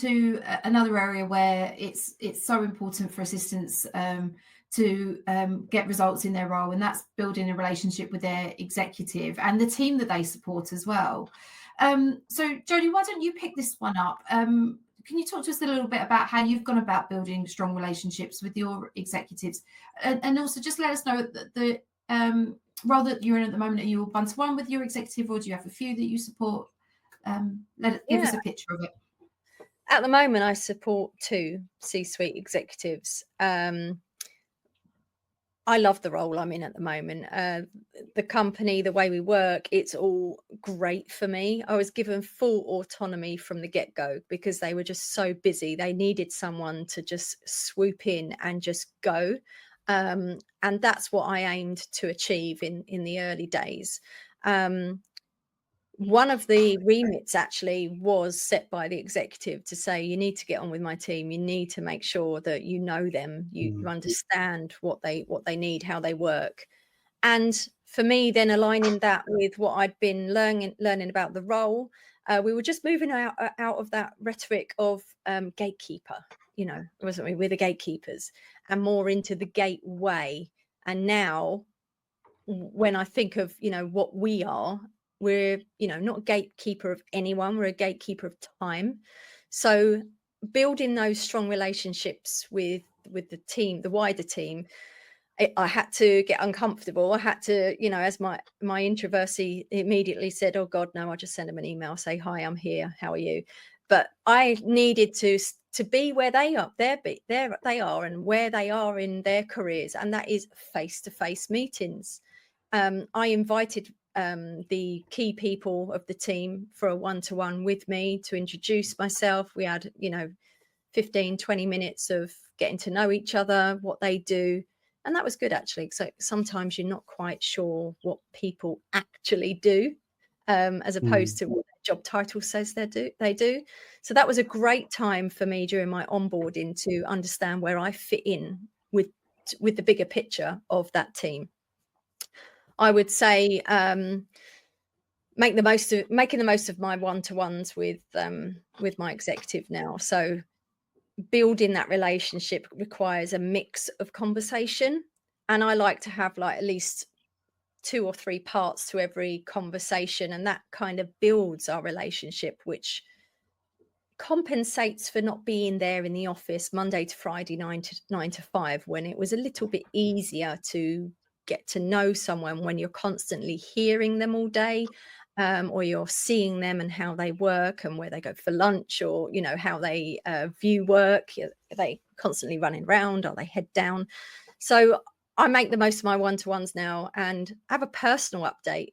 to another area where it's so important for assistants to get results in their role, and that's building a relationship with their executive and the team that they support as well. So Jodie, why don't you pick this one up? Can you talk to us a little bit about how you've gone about building strong relationships with your executives, and also just let us know the role that you're in at the moment. Are you one-to-one with your executive, or do you have a few that you support? Give us a picture of it. At the moment, I support 2 C-suite executives. I love the role I'm in at the moment. The company, the way we work, it's all great for me. I was given full autonomy from the get-go because they were just so busy. They needed someone to just swoop in and just go. And that's what I aimed to achieve in the early days. One of the remits actually was set by the executive to say, you need to get on with my team. You need to make sure that you know them, you understand what they need, how they work. And for me, then aligning that with what I'd been learning about the role, we were just moving out of that rhetoric of gatekeeper, wasn't we? We're the gatekeepers, and more into the gateway. And now when I think of, what we are, we're, not a gatekeeper of anyone. We're a gatekeeper of time. So building those strong relationships with the team, the wider team, I had to get uncomfortable. I had to, as my introversy immediately said, oh God, no, I'll just send them an email, say, hi, I'm here. How are you? But I needed to be where they are, they are, and where they are in their careers. And that is face-to-face meetings. I invited the key people of the team for a one-to-one with me to introduce myself. We had, 15, 20 minutes of getting to know each other, what they do. And that was good, actually. So sometimes you're not quite sure what people actually do, as opposed to what their job title says they do. So that was a great time for me during my onboarding to understand where I fit in with the bigger picture of that team. I would say making the most of my one-to-ones with my executive now. So building that relationship requires a mix of conversation, and I like to have at least 2 or 3 parts to every conversation, and that kind of builds our relationship, which compensates for not being there in the office Monday to Friday 9 to 5, when it was a little bit easier to get to know someone when you're constantly hearing them all day, or you're seeing them and how they work and where they go for lunch, or how they view work. Are they constantly running around? Are they head down? So I make the most of my one-to-ones now and have a personal update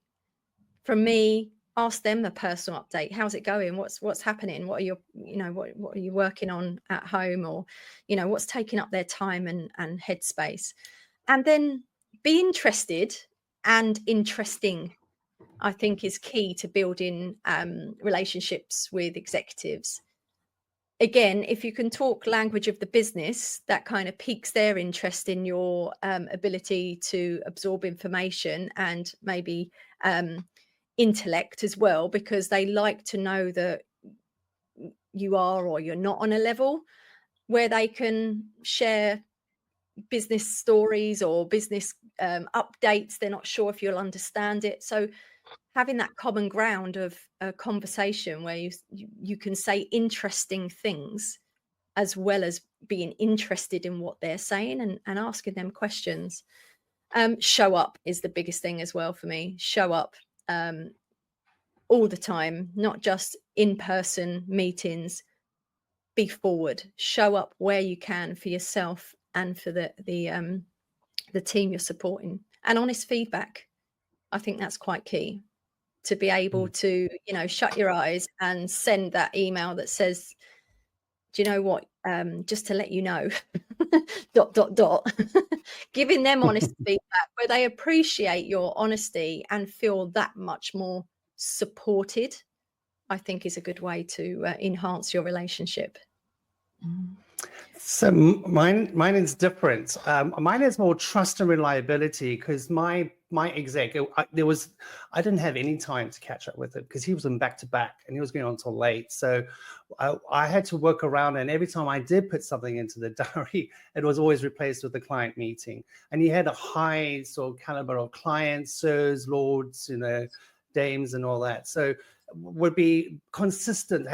from me. Ask them a personal update. How's it going? What's happening? What are you what are you working on at home, or what's taking up their time and headspace? And then be interested and interesting, I think, is key to building relationships with executives. Again, if you can talk language of the business, that kind of piques their interest in your ability to absorb information and maybe intellect as well, because they like to know that you are or you're not on a level where they can share business stories or business updates. They're not sure if you'll understand it. So having that common ground of a conversation where you can say interesting things as well as being interested in what they're saying and asking them questions. Show up is the biggest thing as well for me. Show up all the time, not just in-person meetings. Be forward. Show up where you can for yourself and for the team you're supporting. And honest feedback. I think that's quite key, to be able to, shut your eyes and send that email that says, do you know what? Just to let you know, ... giving them honest feedback where they appreciate your honesty and feel that much more supported, I think is a good way to enhance your relationship. So mine is different. Mine is more trust and reliability, because my exec, I didn't have any time to catch up with it because he was in back to back and he was going on till late. So I had to work around, and every time I did put something into the diary, it was always replaced with the client meeting. And he had a high sort of caliber of clients, sirs, lords, dames, and all that. So would be consistent,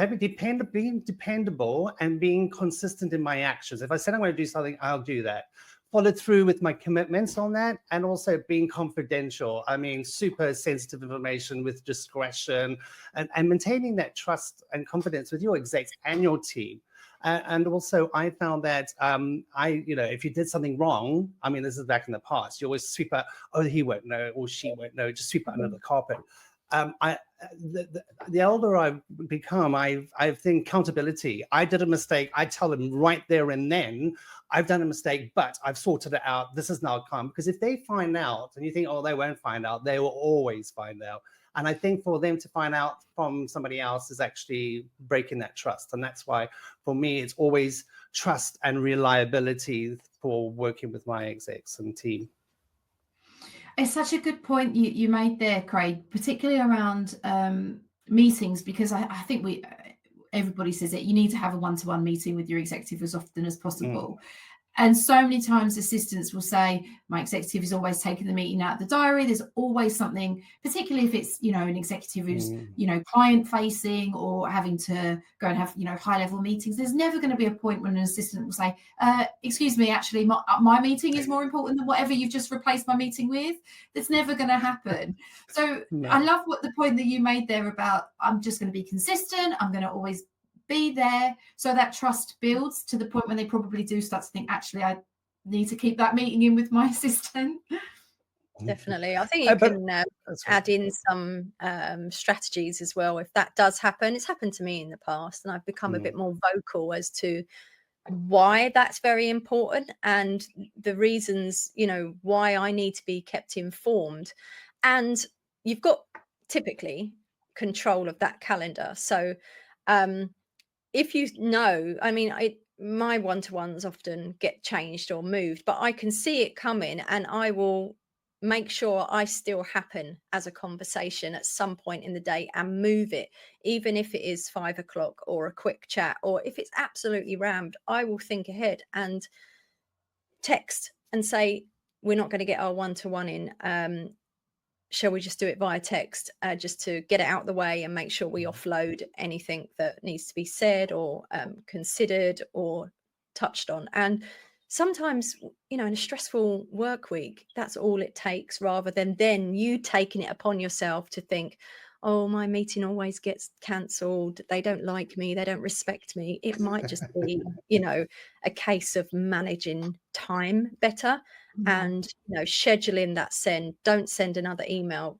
being dependable and being consistent in my actions. If I said I'm going to do something, I'll do that. Follow through with my commitments on that, and also being confidential. I mean, super sensitive information with discretion, and maintaining that trust and confidence with your execs and your team. And also, I found that if you did something wrong, I mean, this is back in the past, you always sweep out, oh, he won't know, or she won't know, just sweep it under the carpet. The elder I've become, I think accountability. I did a mistake. I tell them right there and then, I've done a mistake, but I've sorted it out. This is now calm. Because if they find out and you think, oh, they won't find out, they will always find out. And I think for them to find out from somebody else is actually breaking that trust. And that's why, for me, it's always trust and reliability for working with my execs and team. It's such a good point you made there, Craig, particularly around meetings, because I think everybody says it. You need to have a one-to-one meeting with your executive as often as possible. And so many times assistants will say, my executive is always taking the meeting out of the diary. There's always something, particularly if it's, an executive who's, client facing or having to go and have, high level meetings. There's never going to be a point when an assistant will say, excuse me, actually, my meeting is more important than whatever you've just replaced my meeting with. That's never going to happen. So no. I love the point that you made there about, I'm just going to be consistent. I'm going to always be there, so that trust builds to the point when they probably do start to think, actually, I need to keep that meeting in with my assistant. Definitely. I think you can add in some strategies as well. If that does happen, it's happened to me in the past, and I've become a bit more vocal as to why that's very important and the reasons, why I need to be kept informed. And you've got typically control of that calendar. So if my one-to-ones often get changed or moved, but I can see it coming, and I will make sure I still happen as a conversation at some point in the day and move it, even if it is 5 o'clock or a quick chat, or if it's absolutely rammed, I will think ahead and text and say, we're not going to get our one-to-one in. Shall we just do it via text, just to get it out of the way and make sure we offload anything that needs to be said or considered or touched on? And sometimes, in a stressful work week, that's all it takes, rather than then you taking it upon yourself to think, oh, my meeting always gets cancelled. They don't like me. They don't respect me. It might just be, a case of managing time better and, scheduling that send. Don't send another email.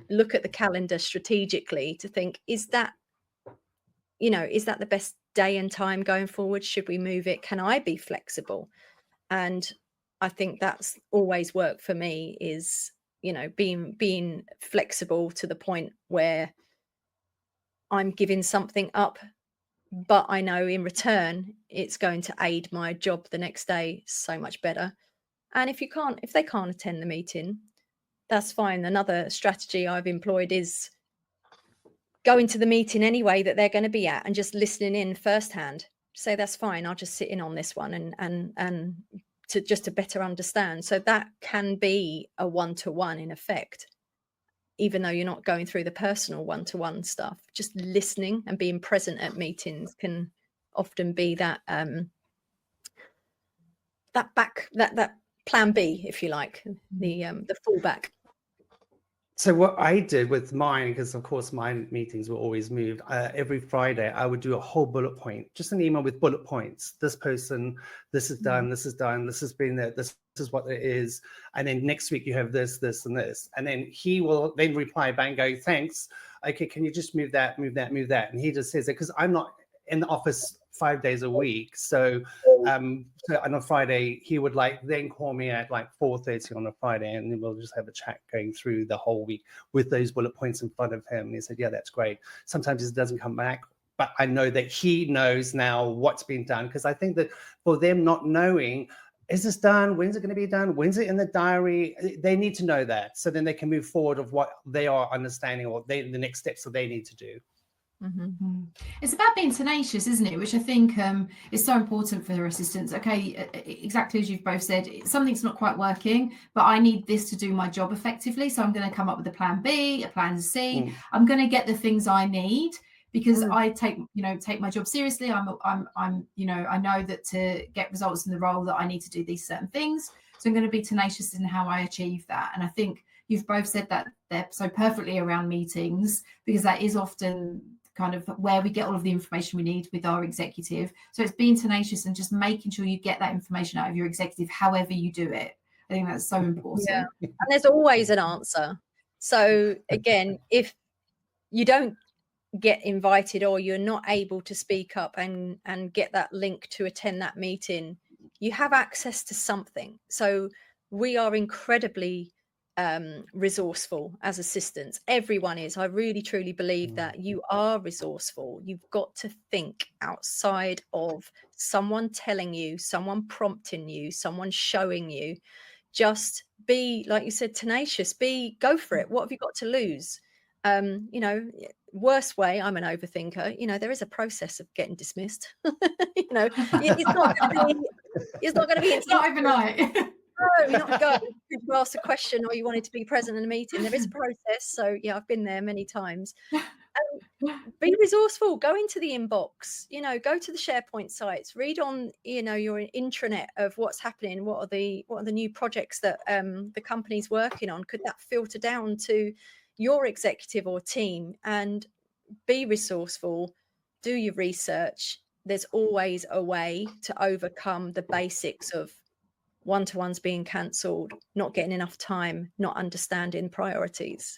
Look at the calendar strategically to think, is that the best day and time going forward? Should we move it? Can I be flexible? And I think that's always worked for me, is being flexible to the point where I'm giving something up, but I know in return it's going to aid my job the next day so much better. And if they can't attend the meeting, that's fine. Another strategy I've employed is going to the meeting anyway that they're going to be at and just listening in firsthand. Say, that's fine, I'll just sit in on this one and to better understand. So that can be a one-to-one in effect, even though you're not going through the personal one-to-one stuff. Just listening and being present at meetings can often be that plan B, if you like, the fallback. So what I did with mine, because of course my meetings were always moved, every Friday I would do a whole bullet point, just an email with bullet points. This person, this is done, this is done, this has been there, this is what it is. And then next week you have this, this, and this. And then he will then reply back and go, thanks. Okay, can you just move that, move that, move that? And he just says it, because I'm not in the office 5 days a week. So on a Friday, he would then call me at 4:30 on a Friday, and then we'll just have a chat going through the whole week with those bullet points in front of him. And he said, yeah, that's great. Sometimes it doesn't come back but I know that he knows now what's been done. Because I think that for them not knowing, is this done? When's it going to be done? When's it in the diary? They need to know that, so then they can move forward of what they are understanding or the next steps that they need to do. It's about being tenacious, isn't it? Which I think is so important for their assistants. Okay, exactly as you've both said, something's not quite working, but I need this to do my job effectively. So I'm going to come up with a plan B, a plan C. I'm going to get the things I need because I take my job seriously. I'm I know that to get results in the role that I need to do these certain things. So I'm going to be tenacious in how I achieve that. And I think you've both said that they're so perfectly around meetings, because that is often kind of where we get all of the information we need with our executive. So it's being tenacious and just making sure you get that information out of your executive, however you do it. I think that's so important. Yeah. And there's always an answer. So again, if you don't get invited or you're not able to speak up and get that link to attend that meeting, you have access to something. So we are incredibly resourceful as assistants. Everyone is. I really truly believe that you are resourceful. You've got to think outside of someone telling you, someone prompting you, someone showing you. Just be, like you said, tenacious. Go for it. What have you got to lose? Worst way, I'm an overthinker. There is a process of getting dismissed. It's not going to be It's not overnight. No, you're not going to ask a question or you wanted to be present in a meeting. There is a process. So yeah, I've been there many times. Be resourceful. Go into the inbox. Go to the SharePoint sites. Read on your intranet of what's happening. What are the new projects that the company's working on? Could that filter down to your executive or team? And be resourceful. Do your research. There's always a way to overcome the basics of one-to-ones being cancelled, not getting enough time, not understanding priorities.